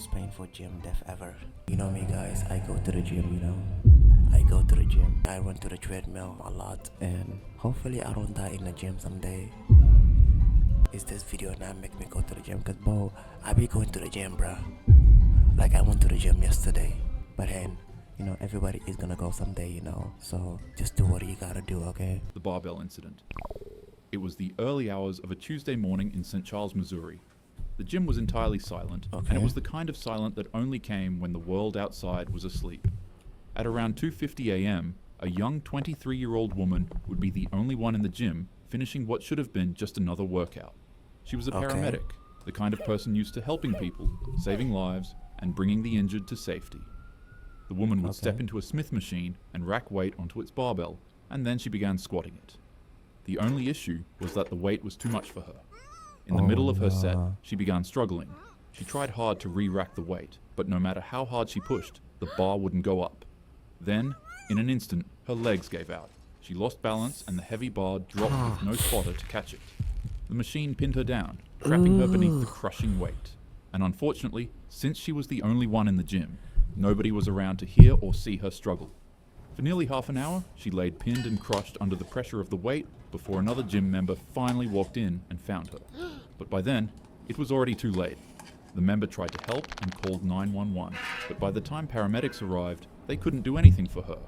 most painful gym death ever. You know me, guys, I go to the gym, I go to the gym. I run to the treadmill a lot, and hopefully I don't die in the gym someday. Is this video not make me go to the gym? Cause bro, I be going to the gym, bruh. Like I went to the gym yesterday, but hey, everybody is gonna go someday, so just do what you gotta do, okay? The barbell incident. It was the early hours of a Tuesday morning in St. Charles, Missouri. The gym was entirely silent, and it was the kind of silent that only came when the world outside was asleep. At around 2:50 a.m., a young 23-year-old woman would be the only one in the gym finishing what should have been just another workout. She was a paramedic, the kind of person used to helping people, saving lives, and bringing the injured to safety. The woman would step into a Smith machine and rack weight onto its barbell, and then she began squatting it. The only issue was that the weight was too much for her. In the middle of her set, she began struggling. She tried hard to re-rack the weight, but no matter how hard she pushed, the bar wouldn't go up. Then, in an instant, her legs gave out. She lost balance and the heavy bar dropped with no spotter to catch it. The machine pinned her down, trapping her beneath the crushing weight. And unfortunately, since she was the only one in the gym, nobody was around to hear or see her struggle. For nearly half an hour, she laid pinned and crushed under the pressure of the weight before another gym member finally walked in and found her. But by then, it was already too late. The member tried to help and called 911, but by the time paramedics arrived, they couldn't do anything for her.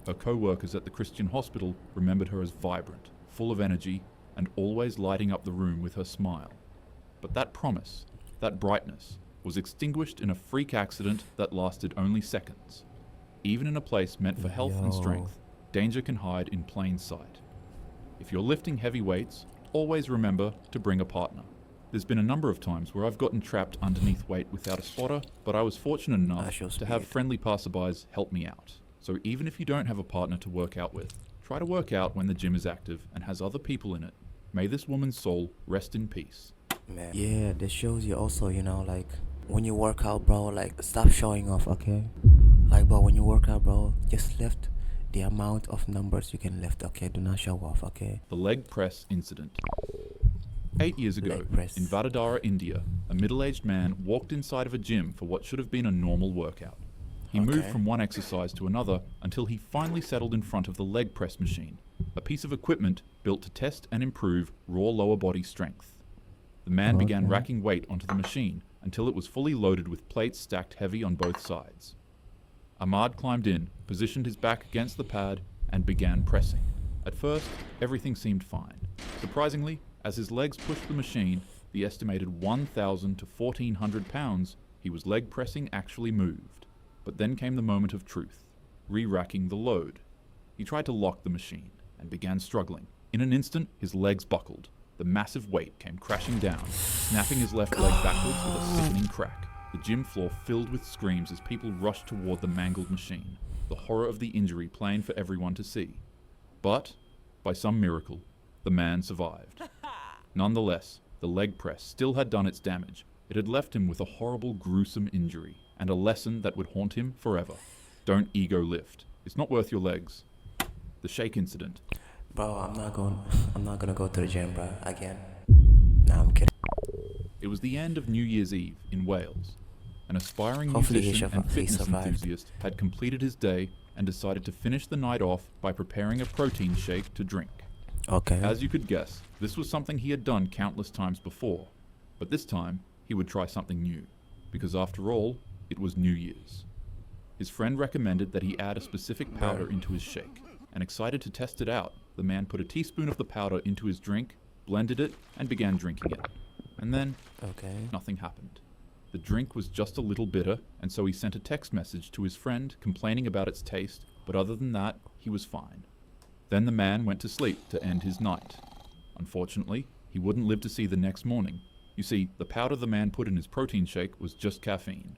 Her co-workers at the Christian hospital remembered her as vibrant, full of energy, and always lighting up the room with her smile. But that promise, that brightness, was extinguished in a freak accident that lasted only seconds. Even in a place meant for health and strength, danger can hide in plain sight. If you're lifting heavy weights, always remember to bring a partner. There's been a number of times where I've gotten trapped underneath weight without a spotter, but I was fortunate enough to have friendly passerbys help me out. So even if you don't have a partner to work out with, try to work out when the gym is active and has other people in it. May this woman's soul rest in peace. Man. Yeah, this shows you also, like, when you work out, bro, like, stop showing off, okay? Like, bro, when you work out, bro, just lift the amount of numbers you can lift, okay? Do not show off, okay? The leg press incident. 8 years ago, in Vadodara, India, a middle-aged man walked inside of a gym for what should have been a normal workout. He moved from one exercise to another until he finally settled in front of the leg press machine, a piece of equipment built to test and improve raw lower body strength. The man began racking weight onto the machine until it was fully loaded with plates stacked heavy on both sides. Ahmad climbed in, positioned his back against the pad, and began pressing. At first, everything seemed fine. Surprisingly, as his legs pushed the machine, the estimated 1,000 to 1,400 pounds he was leg pressing actually moved. But then came the moment of truth, re-racking the load. He tried to lock the machine and began struggling. In an instant, his legs buckled. The massive weight came crashing down, snapping his left leg backwards with a sickening crack. The gym floor filled with screams as people rushed toward the mangled machine, the horror of the injury plain for everyone to see. But, by some miracle, the man survived. Nonetheless, the leg press still had done its damage. It had left him with a horrible, gruesome injury, and a lesson that would haunt him forever. Don't ego lift. It's not worth your legs. The shake incident. Bro, I'm not gonna go to the gym, bro, again. Nah, I'm kidding. It was the end of New Year's Eve in Wales. An aspiring musician and fitness enthusiast had completed his day and decided to finish the night off by preparing a protein shake to drink. As you could guess, this was something he had done countless times before, but this time he would try something new, because after all, it was New Year's. His friend recommended that he add a specific powder into his shake, and excited to test it out, the man put a teaspoon of the powder into his drink, blended it, and began drinking it. And then, nothing happened. The drink was just a little bitter, and so he sent a text message to his friend complaining about its taste, but other than that, he was fine. Then the man went to sleep to end his night. Unfortunately, he wouldn't live to see the next morning. You see, the powder the man put in his protein shake was just caffeine.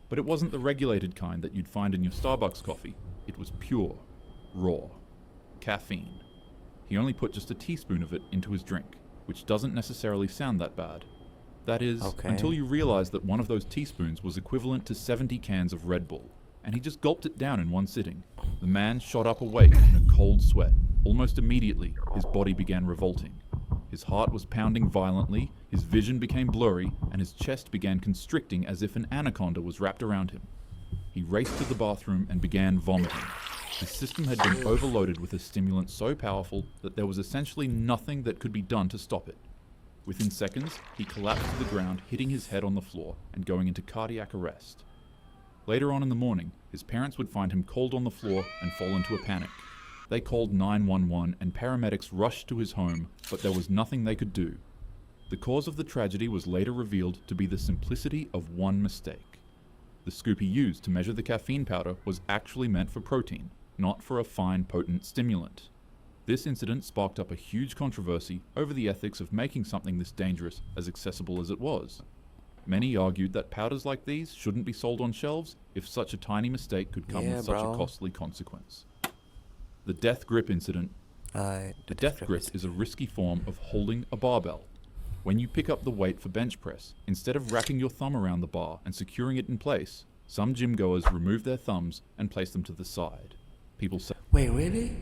But it wasn't the regulated kind that you'd find in your Starbucks coffee. It was pure, raw caffeine. He only put just a teaspoon of it into his drink, which doesn't necessarily sound that bad. That is, until you realize that one of those teaspoons was equivalent to 70 cans of Red Bull, and he just gulped it down in one sitting. The man shot up awake in a cold sweat. Almost immediately, his body began revolting. His heart was pounding violently, his vision became blurry, and his chest began constricting as if an anaconda was wrapped around him. He raced to the bathroom and began vomiting. His system had been overloaded with a stimulant so powerful that there was essentially nothing that could be done to stop it. Within seconds, he collapsed to the ground, hitting his head on the floor and going into cardiac arrest. Later on in the morning, his parents would find him cold on the floor and fall into a panic. They called 911 and paramedics rushed to his home, but there was nothing they could do. The cause of the tragedy was later revealed to be the simplicity of one mistake. The scoop he used to measure the caffeine powder was actually meant for protein, not for a fine, potent stimulant. This incident sparked up a huge controversy over the ethics of making something this dangerous as accessible as it was. Many argued that powders like these shouldn't be sold on shelves if such a tiny mistake could come with such a costly consequence. The death grip incident. The death grip is a risky form of holding a barbell. When you pick up the weight for bench press, instead of wrapping your thumb around the bar and securing it in place, some gym goers remove their thumbs and place them to the side. People say, wait, really?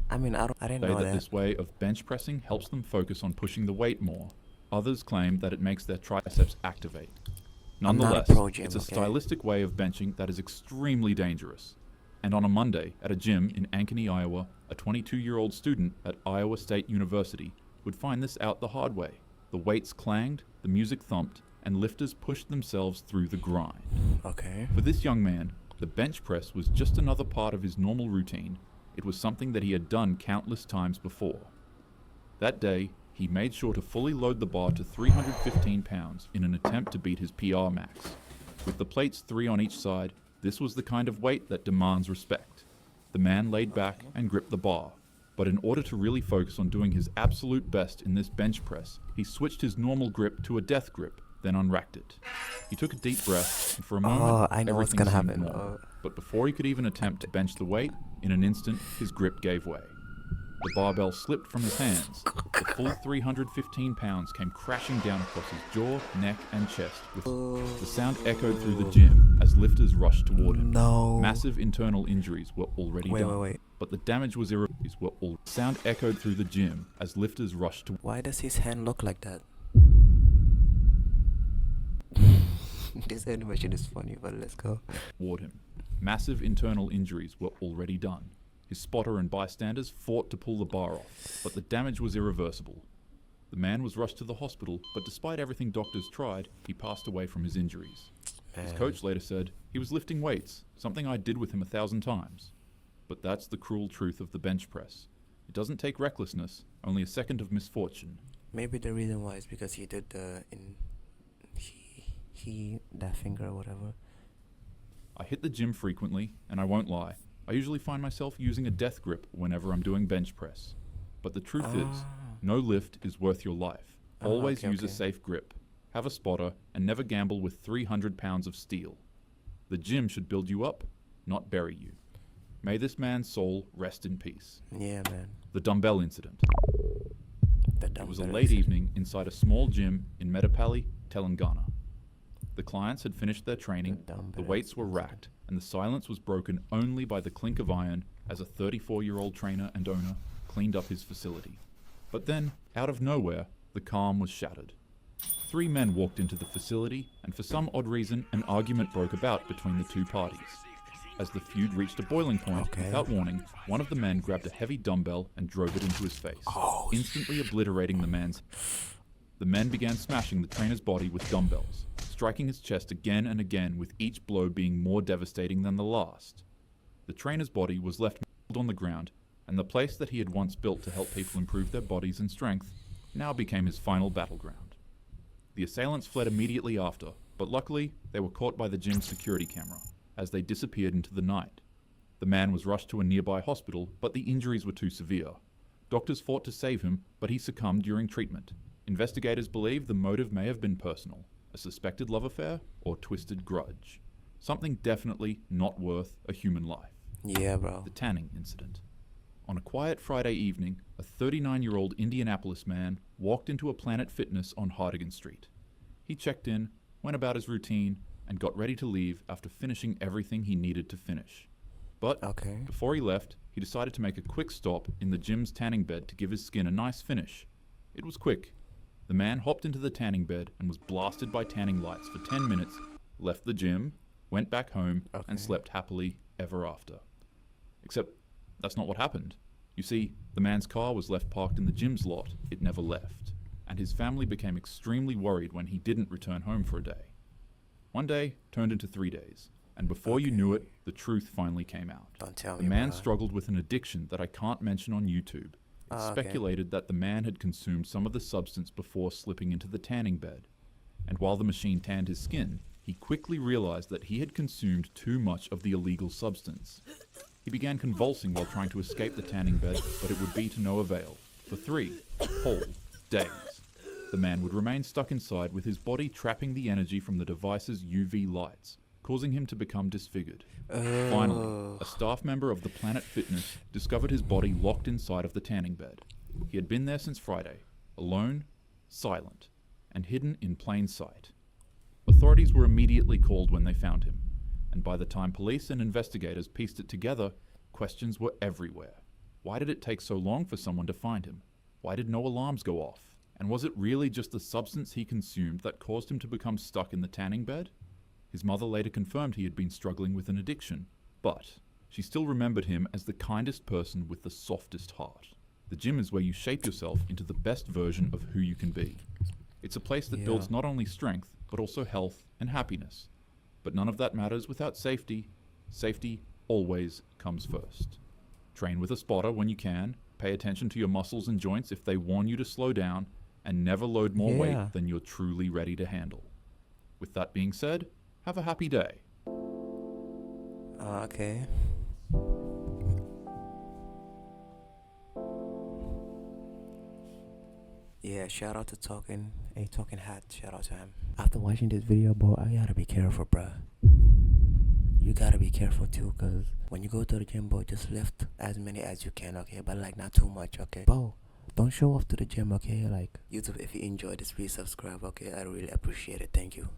I mean, I didn't know that. This way of bench pressing helps them focus on pushing the weight more. Others claim that it makes their triceps activate. Nonetheless, it's a stylistic way of benching that is extremely dangerous. And on a Monday, at a gym in Ankeny, Iowa, a 22-year-old student at Iowa State University would find this out the hard way. The weights clanged, the music thumped, and lifters pushed themselves through the grind. Okay. For this young man, the bench press was just another part of his normal routine. It was something that he had done countless times before. That day, he made sure to fully load the bar to 315 pounds in an attempt to beat his PR max. With the plates 3 on each side, this was the kind of weight that demands respect. The man laid back and gripped the bar, but in order to really focus on doing his absolute best in this bench press, he switched his normal grip to a death grip, then unracked it. He took a deep breath, and for a moment, I know what's gonna happen. But before he could even attempt to bench the weight, in an instant, his grip gave way. The barbell slipped from his hands. The full 315 pounds came crashing down across his jaw, neck, and chest. The sound echoed through the gym as lifters rushed toward him. No. Massive internal injuries were already done. Wait. But the damage was irreversible. Sound echoed through the gym as lifters rushed toward him. Why does his hand look like that? This animation is funny, but let's go. Toward him. Massive internal injuries were already done. His spotter and bystanders fought to pull the bar off, but the damage was irreversible. The man was rushed to the hospital, but despite everything doctors tried, he passed away from his injuries. His coach later said, "He was lifting weights, something I did with him 1,000 times." But that's the cruel truth of the bench press. It doesn't take recklessness, only a second of misfortune. Maybe the reason why is because he did that finger or whatever. I hit the gym frequently, and I won't lie. I usually find myself using a death grip whenever I'm doing bench press. But the truth is, no lift is worth your life. Always use a safe grip. Have a spotter, and never gamble with 300 pounds of steel. The gym should build you up, not bury you. May this man's soul rest in peace. Yeah, man. The dumbbell incident. It was a late evening inside a small gym in Medapalli, Telangana. The clients had finished their training, the weights were racked, and the silence was broken only by the clink of iron as a 34-year-old trainer and owner cleaned up his facility. But then, out of nowhere, the calm was shattered. 3 men walked into the facility, and for some odd reason, an argument broke about between the 2 parties. As the feud reached a boiling point, without warning, one of the men grabbed a heavy dumbbell and drove it into his face, instantly obliterating the man's. The men began smashing the trainer's body with dumbbells, striking his chest again and again, with each blow being more devastating than the last. The trainer's body was left mangled on the ground, and the place that he had once built to help people improve their bodies and strength now became his final battleground. The assailants fled immediately after, but luckily they were caught by the gym's security camera as they disappeared into the night. The man was rushed to a nearby hospital, but the injuries were too severe. Doctors fought to save him, but he succumbed during treatment. Investigators believe the motive may have been personal, a suspected love affair, or twisted grudge. Something definitely not worth a human life. Yeah, bro. The tanning incident. On a quiet Friday evening, a 39-year-old Indianapolis man walked into a Planet Fitness on Hardigan Street. He checked in, went about his routine, and got ready to leave after finishing everything he needed to finish. But before he left, he decided to make a quick stop in the gym's tanning bed to give his skin a nice finish. It was quick. The man hopped into the tanning bed and was blasted by tanning lights for 10 minutes, left the gym, went back home, and slept happily ever after. Except that's not what happened. You see, the man's car was left parked in the gym's lot. It never left. And his family became extremely worried when he didn't return home for a day. One day turned into 3 days, and before you knew it, the truth finally came out. Don't tell me. The man struggled with an addiction that I can't mention on YouTube. It's speculated that the man had consumed some of the substance before slipping into the tanning bed. And while the machine tanned his skin, he quickly realized that he had consumed too much of the illegal substance. He began convulsing while trying to escape the tanning bed, but it would be to no avail. For 3 whole days, the man would remain stuck inside with his body trapping the energy from the device's UV lights, causing him to become disfigured. Finally, a staff member of the Planet Fitness discovered his body locked inside of the tanning bed. He had been there since Friday, alone, silent, and hidden in plain sight. Authorities were immediately called when they found him, and by the time police and investigators pieced it together, questions were everywhere. Why did it take so long for someone to find him? Why did no alarms go off? And was it really just the substance he consumed that caused him to become stuck in the tanning bed? His mother later confirmed he had been struggling with an addiction, but she still remembered him as the kindest person with the softest heart. The gym is where you shape yourself into the best version of who you can be. It's a place that builds not only strength, but also health and happiness. But none of that matters without safety. Safety always comes first. Train with a spotter when you can, pay attention to your muscles and joints if they warn you to slow down, and never load more weight than you're truly ready to handle. With that being said, have a happy day. Okay. Yeah, shout out to Talking Hat. Shout out to him. After watching this video, bro, I gotta be careful, bruh. You gotta be careful too, cause when you go to the gym, bro, just lift as many as you can, okay? But like not too much, okay? Bro, don't show off to the gym, okay? Like YouTube, if you enjoyed this, please subscribe, okay? I really appreciate it. Thank you.